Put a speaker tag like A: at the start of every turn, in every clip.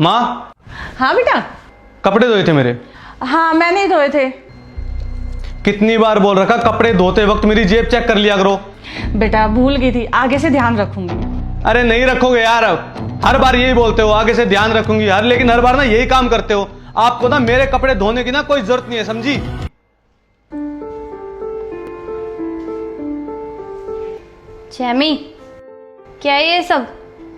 A: माँ,
B: हाँ बेटा।
A: कपड़े धोए थे मेरे।
B: हाँ मैंने ही धोए थे।
A: कितनी बार बोल रखा कपड़े धोते वक्त मेरी जेब चेक कर लिया करो।
B: बेटा भूल गई थी, आगे से ध्यान रखूंगी।
A: अरे नहीं रखोगे यार, अब हर बार यही बोलते हो आगे से ध्यान रखूंगी यार, लेकिन हर बार ना यही काम करते हो। आपको ना मेरे कपड़े धोने की ना कोई जरूरत नहीं है, समझी?
C: जैमी, क्या है ये सब?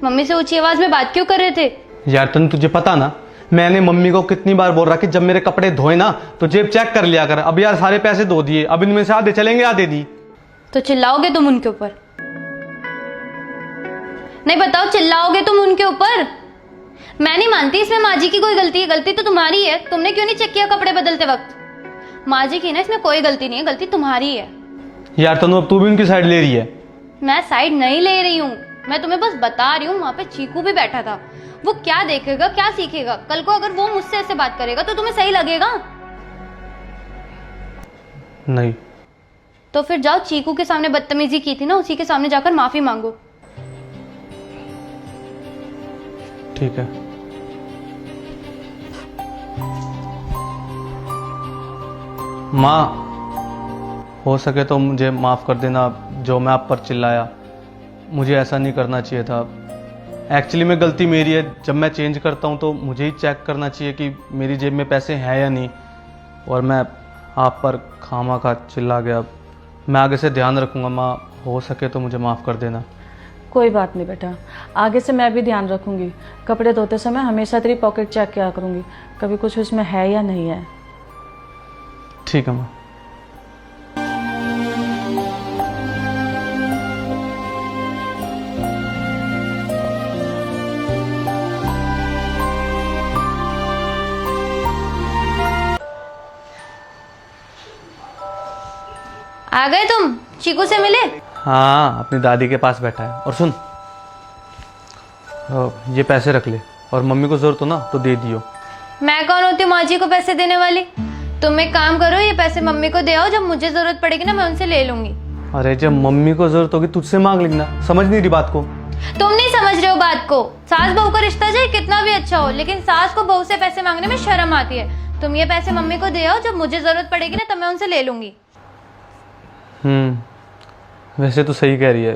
C: मम्मी से ऊंची आवाज में बात क्यों कर रहे थे?
A: यार तन तुझे पता ना, मैंने मम्मी को कितनी बार बोल रहा कि जब मेरे कपड़े धोए ना तो जेब चेक कर लिया कर। अब यार सारे पैसे धो दिए, अब इनमें से आधे चलेंगे आधे नहीं।
C: तो चिल्लाओगे तुम उनके ऊपर? नहीं बताओ, चिल्लाओगे तुम उनके ऊपर? मैं नहीं मानती इसमें माँ जी की कोई गलती है। गलती तो तुम्हारी है, तुमने क्यों नहीं चेक किया कपड़े बदलते वक्त? माँ जी की ना इसमें कोई गलती नहीं है, गलती तुम्हारी है।
A: यार तनु अब तू भी उनकी साइड ले रही है।
C: मैं साइड नहीं ले रही हूँ, मैं तुम्हें बस बता रही हूँ। वहां पे चीकू भी बैठा था, वो क्या देखेगा क्या सीखेगा? कल को अगर वो मुझसे ऐसे बात करेगा तो तुम्हें सही लगेगा?
A: नहीं।
C: तो फिर जाओ, चीकू के सामने बदतमीजी की थी ना, उसी के सामने जाकर माफी मांगो।
A: ठीक है। माँ, हो सके तो मुझे माफ कर देना, जो मैं आप पर चिल्लाया। मुझे ऐसा नहीं करना चाहिए था। एक्चुअली में गलती मेरी है। जब मैं चेंज करता हूँ तो मुझे ही चेक करना चाहिए कि मेरी जेब में पैसे हैं या नहीं, और मैं आप पर खामा चिल्ला गया। मैं आगे से ध्यान रखूँगा माँ, हो सके तो मुझे माफ़ कर देना।
B: कोई बात नहीं बेटा, आगे से मैं भी ध्यान रखूंगी। कपड़े धोते समय हमेशा तेरी पॉकेट चेक किया करूंगी, कभी कुछ उसमें है या नहीं है।
A: ठीक है माँ।
C: आ गए तुम? चीकू से मिले?
A: हाँ, अपनी दादी के पास बैठा है। और सुन, ये पैसे रख ले, और मम्मी को जरूरत हो ना तो दे दियो।
C: मैं कौन होती हूँ माँ जी को पैसे देने वाली? तुम एक काम करो, ये पैसे मम्मी को दे आओ, जब मुझे जरूरत पड़ेगी ना मैं उनसे ले लूंगी।
A: अरे जब मम्मी को जरूरत होगी तुझसे मांग लेना, समझ नहीं रही बात को?
C: तुम नहीं समझ रहे हो बात को। सास बहू का रिश्ता चाहे कितना भी अच्छा हो, लेकिन सास को बहू से पैसे मांगने में शर्म आती है। तुम ये पैसे मम्मी को दे आओ, जब मुझे जरूरत पड़ेगी ना तब मैं उनसे ले लूंगी।
A: वैसे तो सही कह रही है।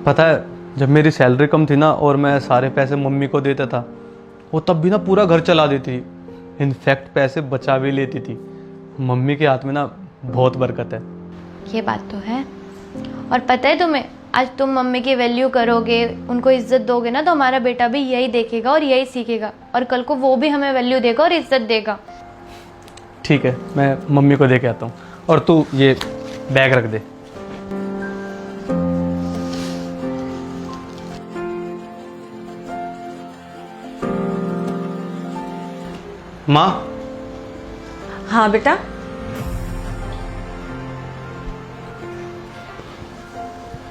A: पता है, जब मेरी सैलरी कम थी ना और मैं सारे पैसे मम्मी को देता था, वो तब भी ना पूरा घर चला देती थी। इनफैक्ट पैसे बचा भी लेती थी। मम्मी के हाथ में ना बहुत बरकत है।
C: ये बात तो है। और पता है तुम्हें, आज तुम मम्मी की वैल्यू करोगे, उनको इज्जत दोगे ना, तो हमारा बेटा भी यही देखेगा और यही सीखेगा, और कल को वो भी हमें वैल्यू देगा और इज्जत देगा।
A: ठीक है, मैं मम्मी को दे के आता हूँ, और तू ये बैग रख दे। माँ।
B: हाँ बेटा।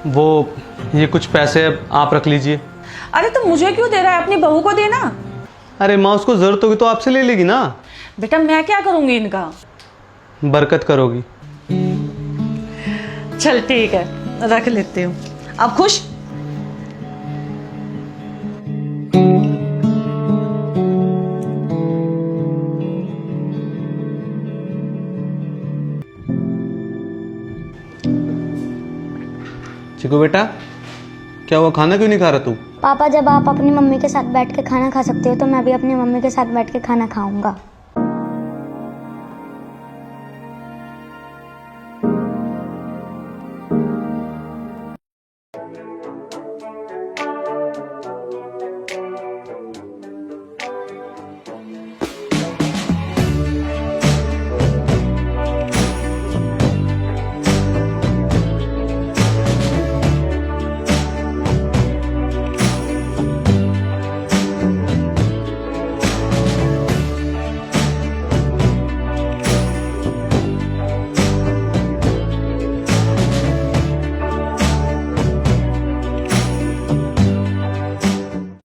A: वो ये कुछ पैसे आप रख लीजिए।
B: अरे तो मुझे क्यों दे रहा है, अपनी बहू को देना।
A: अरे माँ, उसको जरूरत होगी तो आपसे ले लेगी ना।
B: बेटा मैं क्या करूंगी इनका?
A: बरकत करोगी।
B: चल ठीक है, रख लेती हूँ। अब खुश?
A: चिकू बेटा, क्या वो खाना क्यों नहीं खा रहा तू?
D: पापा, जब आप अपनी मम्मी के साथ बैठ के खाना खा सकते हो तो मैं भी अपनी मम्मी के साथ बैठ के खाना खाऊंगा।